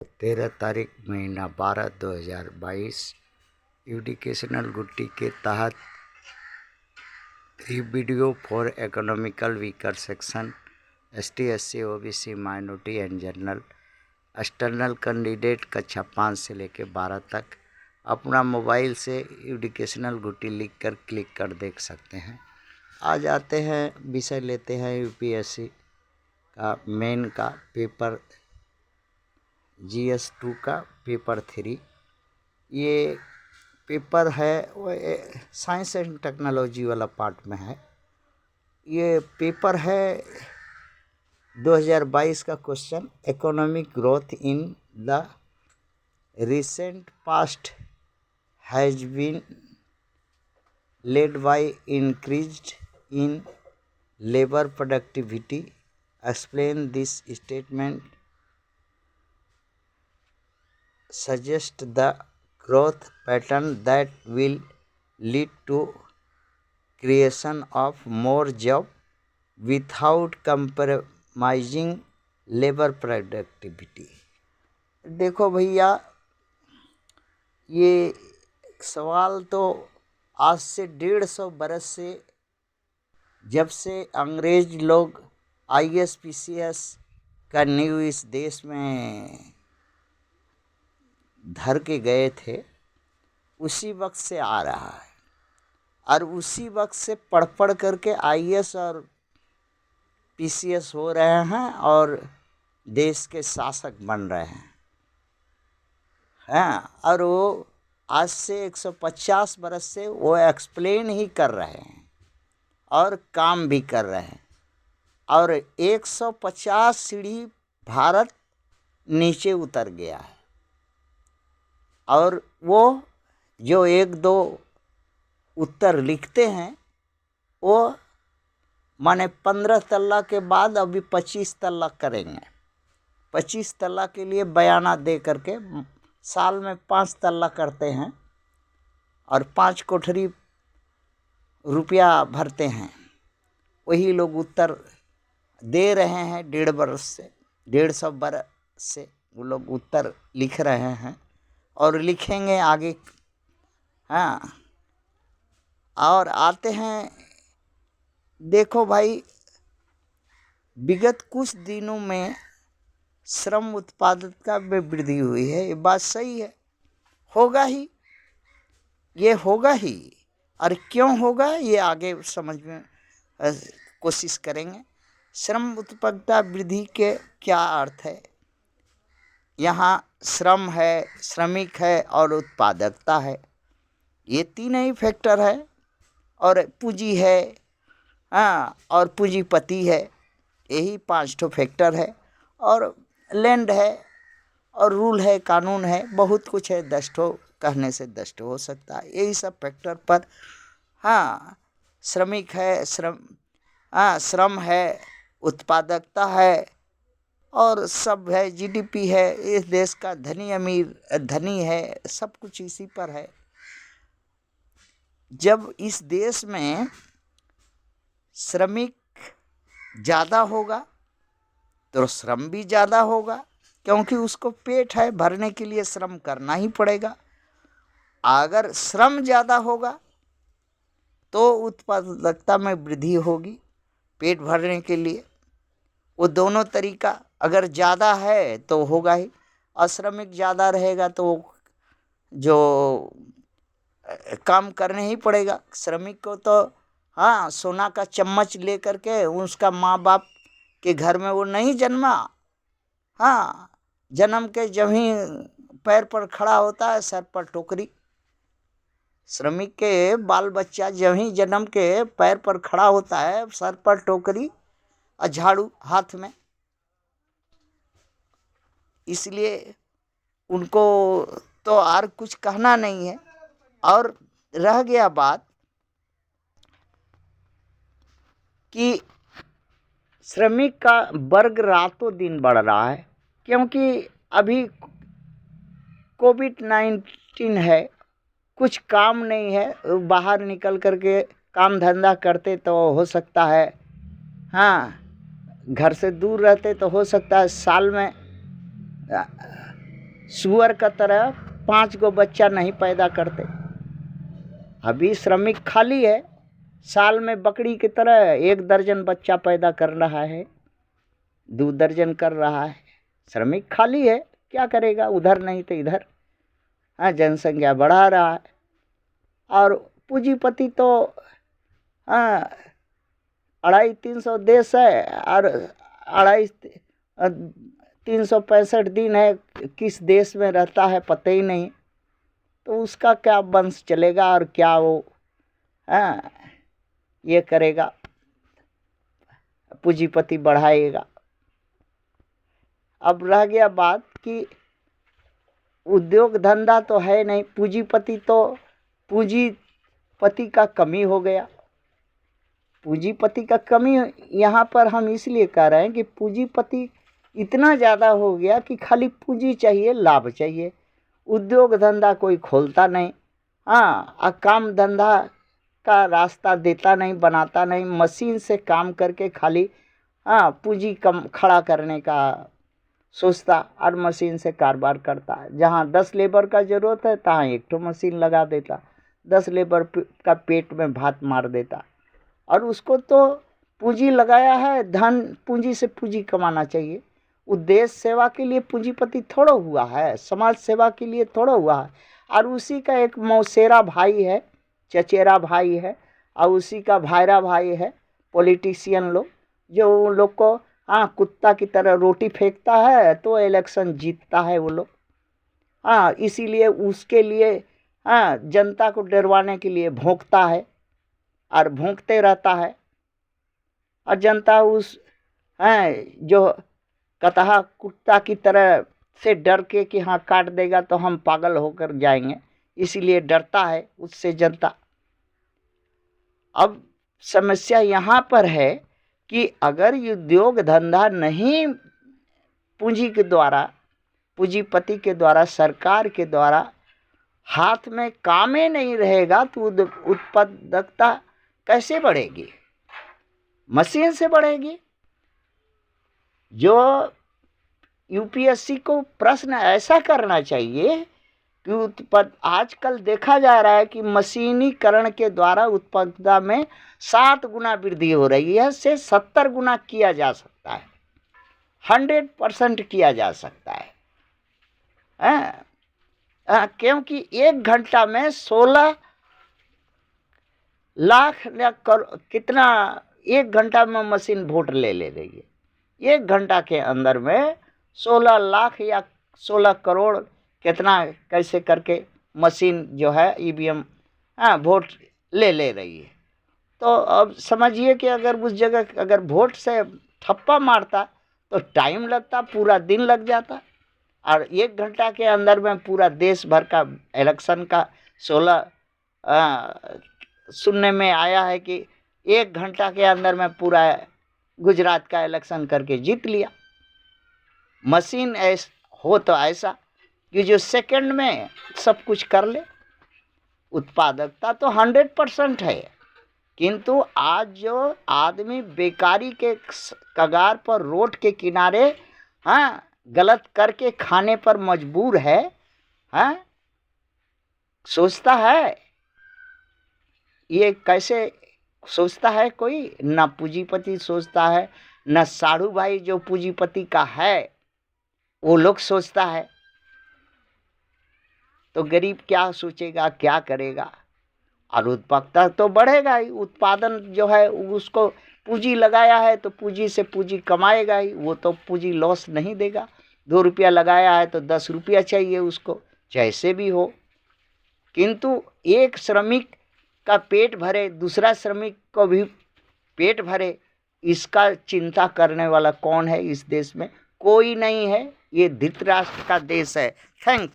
13 तारीख महीना 12 2022 एजुकेशनल गुट्टी के तहत video for economical weaker section ST SC OBC minority and general external candidate कक्षा 5 से लेकर 12 तक अपना मोबाइल से एजुकेशनल गुट्टी लिख कर क्लिक कर देख सकते हैं। आज आते हैं विषय लेते हैं UPSC का मेन का पेपर GS2 का पेपर 3। ये पेपर है वो साइंस एंड टेक्नोलॉजी वाला पार्ट में है। ये पेपर है 2022 का question, economic growth in the recent past has been led by increased in labour productivity. Explain this statement suggest the growth pattern that will lead to creation of more job without compromising labor productivity। देखो भैया, ये सवाल तो आज से 150 बरस से, जब से अंग्रेज लोग IAS PCS का नींव इस देश में धर के गए थे, उसी वक्त से आ रहा है और उसी वक्त से पढ़ पढ़ करके IAS और PCS हो रहे हैं और देश के शासक बन रहे हैं। और वो आज से 150 बरस से वो एक्सप्लेन ही कर रहे हैं और काम भी कर रहे हैं। और 150 सीढ़ी भारत नीचे उतर गया है और वो जो 1-2 उत्तर लिखते हैं वो माने 15 तल्ला के बाद अभी 25 तल्ला करेंगे। 25 तल्ला के लिए बयाना दे करके साल में 5 तल्ला करते हैं और 5 कोठरी रुपया भरते हैं। वही लोग उत्तर दे रहे हैं 150 बरस से वो लोग उत्तर लिख रहे हैं और लिखेंगे आगे। और आते हैं, देखो भाई, विगत कुछ दिनों में श्रम उत्पादकता में वृद्धि हुई है। ये बात सही है, होगा ही, ये होगा ही। और क्यों होगा ये आगे समझ में कोशिश करेंगे। श्रम उत्पादकता वृद्धि के क्या अर्थ है? यहाँ श्रम है, श्रमिक है और उत्पादकता है, ये तीन ही फैक्टर है। और पूंजी है, और पूंजीपति है, यही 5 फैक्टर है। और लैंड है और रूल है, कानून है, बहुत कुछ है। 10 कहने से 10 हो सकता है। यही सब फैक्टर पर श्रमिक है, श्रम है, उत्पादकता है और सब है। GDP है, इस देश का धनी अमीर धनी है, सब कुछ इसी पर है। जब इस देश में श्रमिक ज़्यादा होगा तो श्रम भी ज़्यादा होगा, क्योंकि उसको पेट है, भरने के लिए श्रम करना ही पड़ेगा। अगर श्रम ज़्यादा होगा तो उत्पादकता में वृद्धि होगी, पेट भरने के लिए। वो दोनों तरीका अगर ज़्यादा है तो होगा ही। अश्रमिक ज़्यादा रहेगा तो जो काम करने ही पड़ेगा श्रमिक को। तो सोना का चम्मच ले करके उसका माँ बाप के घर में वो नहीं जन्मा। जन्म के जब ही पैर पर खड़ा होता है, सर पर टोकरी। श्रमिक के बाल बच्चा जब ही जन्म के पैर पर खड़ा होता है, सर पर टोकरी और झाड़ू हाथ में। इसलिए उनको तो और कुछ कहना नहीं है। और रह गया बात कि श्रमिक का वर्ग रातों दिन बढ़ रहा है, क्योंकि अभी COVID-19 है, कुछ काम नहीं है। बाहर निकल करके काम धंधा करते तो हो सकता है, घर से दूर रहते तो हो सकता है साल में सुअर का तरह 5 गो बच्चा नहीं पैदा करते। अभी श्रमिक खाली है, साल में बकरी की तरह 1 दर्जन बच्चा पैदा कर रहा है, 2 दर्जन कर रहा है। श्रमिक खाली है, क्या करेगा, उधर नहीं तो इधर। हाँ, जनसंख्या बढ़ा रहा है। और पूंजीपति तो 250-300 देश है और 365 दिन है, किस देश में रहता है पता ही नहीं। तो उसका क्या वंश चलेगा और क्या वो ये करेगा, पूंजीपति बढ़ाएगा। अब रह गया बात कि उद्योग धंधा तो है नहीं, पूंजीपति का कमी हो गया। पूंजीपति का कमी यहाँ पर हम इसलिए कह रहे हैं कि पूंजीपति इतना ज़्यादा हो गया कि खाली पूंजी चाहिए, लाभ चाहिए। उद्योग धंधा कोई खोलता नहीं, काम धंधा का रास्ता देता नहीं, बनाता नहीं, मशीन से काम करके खाली पूंजी कम खड़ा करने का सोचता और मशीन से कारोबार करता है। जहाँ 10 लेबर का ज़रूरत है तहाँ 1 ठो मशीन लगा देता, 10 लेबर का पेट में भात मार देता। और उसको तो पूंजी लगाया है, धन पूंजी से पूंजी कमाना चाहिए। उद्देश्य सेवा के लिए पूंजीपति थोड़ा हुआ है, समाज सेवा के लिए थोड़ा हुआ है। और उसी का एक मौसेरा भाई है, चचेरा भाई है, और उसी का भायरा भाई है पॉलिटिशियन लोग, जो उन लोग को कुत्ता की तरह रोटी फेंकता है तो इलेक्शन जीतता है वो लोग। इसीलिए उसके लिए जनता को डरवाने के लिए भौंकता है और भौंकते रहता है। और जनता उस जो कतहा कुत्ता की तरह से डर के कि हाँ काट देगा तो हम पागल होकर जाएंगे, इसीलिए डरता है उससे जनता। अब समस्या यहाँ पर है कि अगर उद्योग धंधा नहीं पूंजी के द्वारा, पूंजीपति के द्वारा, सरकार के द्वारा हाथ में काम ही नहीं रहेगा तो उत्पादकता कैसे बढ़ेगी? मशीन से बढ़ेगी। जो यूपीएससी को प्रश्न ऐसा करना चाहिए कि आजकल देखा जा रहा है कि मशीनीकरण के द्वारा उत्पादकता में 7 गुना वृद्धि हो रही है, से 70 गुना किया जा सकता है, 100% किया जा सकता है। क्योंकि 1 घंटा में 16 लाख कितना 1 घंटा में मशीन वोट ले रही है। 1 घंटा के अंदर में 16 लाख या 16 करोड़ कितना कैसे करके मशीन जो है ईवीएम वोट ले रही है। तो अब समझिए कि अगर उस जगह अगर वोट से ठप्पा मारता तो टाइम लगता, पूरा दिन लग जाता। और 1 घंटा के अंदर में पूरा देश भर का इलेक्शन का 16 सुनने में आया है कि 1 घंटा के अंदर में पूरा गुजरात का इलेक्शन करके जीत लिया। मशीन हो तो ऐसा कि जो सेकंड में सब कुछ कर ले। उत्पादकता तो 100% है, किंतु आज जो आदमी बेकारी के कगार पर रोड के किनारे गलत करके खाने पर मजबूर है, सोचता है ये कैसे सोचता है? कोई ना पूंजीपति सोचता है, ना साधु भाई जो पूंजीपति का है वो लोग सोचता है। तो गरीब क्या सोचेगा, क्या करेगा? और उत्पादकता तो बढ़ेगा ही। उत्पादन जो है उसको पूंजी लगाया है तो पूंजी से पूंजी कमाएगा ही, वो तो पूंजी लॉस नहीं देगा। 2 रुपया लगाया है तो 10 रुपया चाहिए उसको, जैसे भी हो। किंतु एक श्रमिक का पेट भरे, दूसरा श्रमिक को भी पेट भरे, इसका चिंता करने वाला कौन है इस देश में? कोई नहीं है। ये धृतराष्ट्र का देश है। थैंक